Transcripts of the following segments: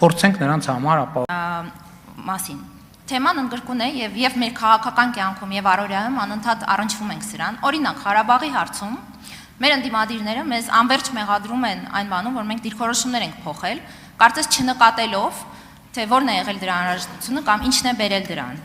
փորձենք նրանց համար մասին։ Թեման ընդգրկուն է եւ մեր քաղաքական կյանքում եւ առօրյայում անընդհատ առնչվում ենք սրան։ Օրինակ, Ղարաբաղի հարցում մեր ընդդիմադիրները մեզ անverջ մեղադրում են այն բանում, որ մենք դիրքորոշումներ ենք փոխել, կարծես չնկատելով, թե որն է եղել դրա անհրաժեշտությունը կամ ինչն է բերել դրան։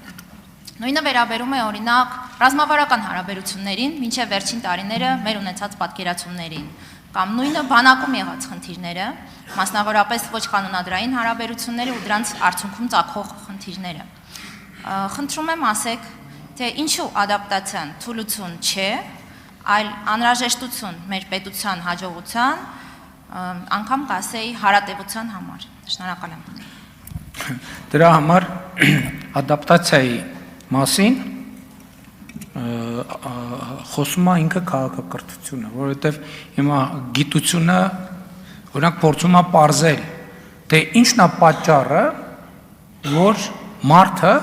Նույնը վերաբերում է օրինակ ռազմավարական հարաբերություններին, մինչև վերջին տարիները մեր ունեցած պատկերացումներին, կամ նույնը բանակում եղած խնդիրները, մասնավորապես ոչ կանոնադրային հարաբերությունները ու դրանց արդյունքում ծագող խնդիրները։ Խնդրում եմ ասեք, թե ինչու ադապտացիան թուլություն չէ, այլ անհրաժեշտություն մեր պետության հաջողության, անգամ կասեի հարատևության համար։ Շնորհակալ եմ։ Դրա համար ադապտացիայի մասին խոսում է ինքը քաղաքակրթությունը, որովհետև հիմա գիտությունը օրինակ փորձում է պարզել, թե ինչն է պատճառը, որ մարդը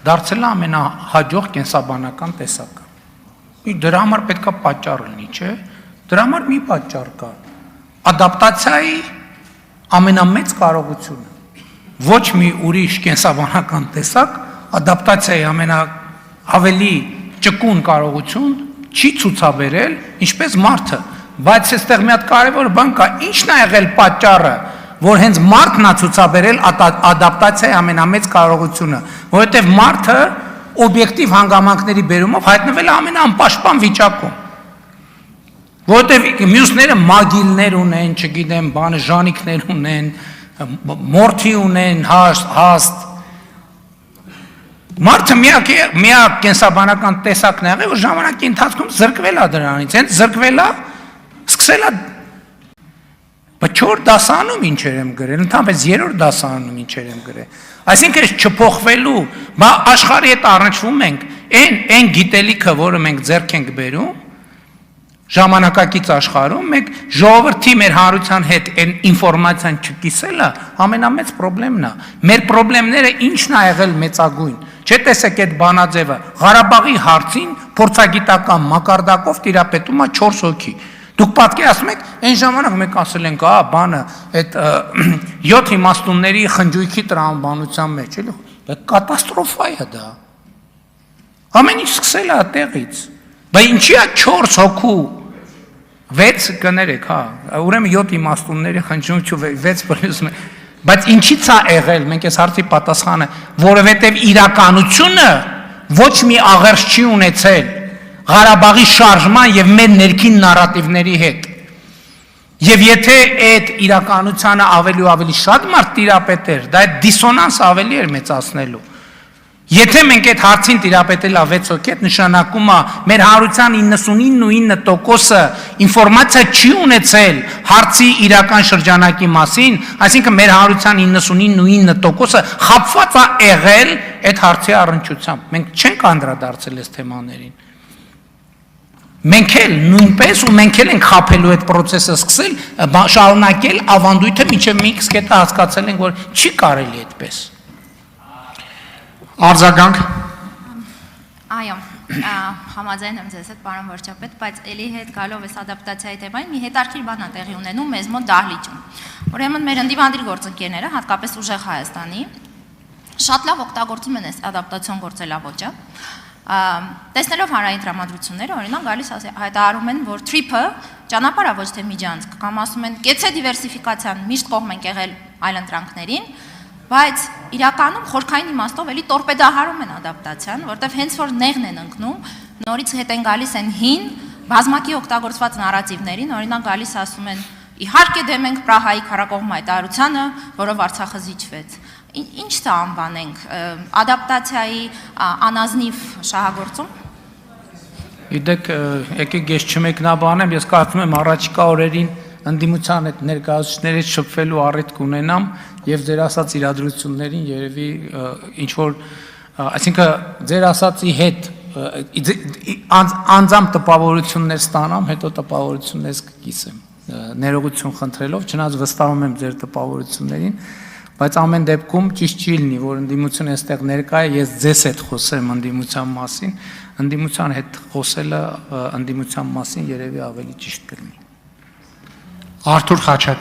դարձել է ամենահաջող կենսաբանական տեսակը։ Դրա համար պետք է պատճառ լինի, չէ՞։ Դրա համար մի պատճառ կա։ Ադապտացիայի ամենամեծ կարողությունը։ Ոչ մի ուրիշ կենսաբանական տեսակ ադապտացիայի ավելի ճկուն կարողություն չի ցուցաբերել, ինչպես մարդը, բայց այստեղ մի հատ կարևոր բան կա, ինչն է եղել պատճառը, որ հենց մարդն է ցուցաբերել ադապտացիայի ամենամեծ կարողությունը, որովհետև մարդը օբյեկտիվ հանգամանքների բերումով հայտնվել է ամենաանպաշտպան վիճակում, որովհետև մյուսները մագիլներ ունեն, չգիտեմ, ժանիքներ ունեն, մորթի ունեն, հաստ, մարդը միակ կենսաբանական տեսակն է եղել, որ ժամանակի ընթացքում զրկվել է դրանից, հենց զրկվել է, սկսել է 4 դասարանում ինչեր եմ գրել, ընդհանրապես 3-րդ դասարանում ինչեր եմ գրել, այսինքն չփոխվելու, աշխարհի հետ առնչվում ենք, այն գիտելիքը, որը մենք ձեռք ենք բերում, ժամանակակից աշխարհում, մենք ժողովրդի մեր հանրության հետ այն ինֆորմացիան չկիսելը ամենամեծ խնդիրն է։ Մեր խնդիրները ինչն է եղել մեծագույն։ Չէ՞ տեսեք այդ բանաձևը, Ղարաբաղի հարցին փորձագիտական մակարդակով տիրապետում է 4 հոգի։ Դուք պատկերացնում եք, այն ժամանակ մենք ասել ենք, բանը, այդ 7 իմաստունների խնջույքի տրամաբանության մեջ, էլի, կատաստրոֆա է դա։ Ամեն ինչ սկսել է տեղից։ Բայց ինչի է 4 հոգու 6 կներեք, ուրեմն 7 իմաստունների խնջույքի 6 պլյուս 1, բայց ինչի՞ց է եղել, մենք այս հարցի պատասխանը, որովհետև իրականությունը ոչ մի աղերս չի ունեցել Ղարաբաղի շարժման եւ մեր ներքին նարատիվների հետ։ Եվ եթե այդ իրականությանը ավելի ու ավելի շատ մարդ տիրապետեր, դա այդ դիսոնանս ավելի էր մեծացնելու։ Եթե մենք այդ հարցին տիրապետել 6 հոգի, նշանակում է մեր հանրության 99% ինֆորմացիա չի ունեցել հարցի իրական շրջանակի մասին, այսինքն մեր հանրության 99% խաբված է եղել այդ հարցի առնչությամբ։ Մենք չենք անդրադարձել այս թեմաներին։ Մենք էլ նույնպես ու մենք էլ ենք խաբելու այդ process-ը սկսել, շարունակել ավանդույթը մինչև մի կետը հասկացել ենք, որ չի կարելի այդպես։ Արձագանք։ Այո, համաձայն եմ ձեզ հետ, պարոն վարչապետ, բայց էլի հետ գալով այս ադապտացիայի թեմային մի հետաքրքիր բան է տեղի ունենում մեզ մոտ դահլիճում։ Ուրեմն մեր ընդդիմադիր գործընկերները, հատկապես ուժեղ Հայաստանի, շատ լավ օգտագործում են այս ադապտացիոն գործելավոճը։ Տեսնելով հանրային տրամադրությունները, օրինակ գալիս հայտարարում են, որ TRIP-ը ճանապարհ է ոչ թե միջանցք, կամ ասում են կեցե դիվերսիֆիկացիան, միշտ կողմ ենք եղել այլընտրանքներին, բայց իրականում խորքային իմաստով էլի տորպեդահարում են ադապտացիան, որտեղ հենց որ նեղն են ընկնում, նորից հետ են գալիս են հին, բազմակի օգտագործված նարատիվներին, օրինակ գալիս ասում են իհարկե դեմ ենք Պրահայի քարակողմ հայտարարությանը, որով Արցախը զիջվեց։ Ինչ դա անվանենք, ադապտացիայի անազնիվ շահագործում։ Գիտեք, եկեք ես չմեկնաբանեմ, ես կարծում եմ առաջիկա օրերին ընդդիմության այդ ներկայացուցիչներից շփվելու առիթ կունենամ եւ ձեր ասած իրադրություններին երևի ինչ որ, այսինքն ձեր ասածի հետ անձամբ տպավորություններ ստանամ, հետո տպավորություններ կկիսեմ, ներողություն խնդրելով, չնայած վստահում եմ ձեր տպավորություններին, բայց ամեն դեպքում ճիշտ չի լինի, որ ընդդիմությունը այստեղ ներկա է, ես ձեզ հետ խոսեմ ընդդիմության մասին, ընդդիմության հետ խոսելը ընդդիմության մասին երևի ավելի ճիշտ կլինի։ Արթուր Խաչատրյան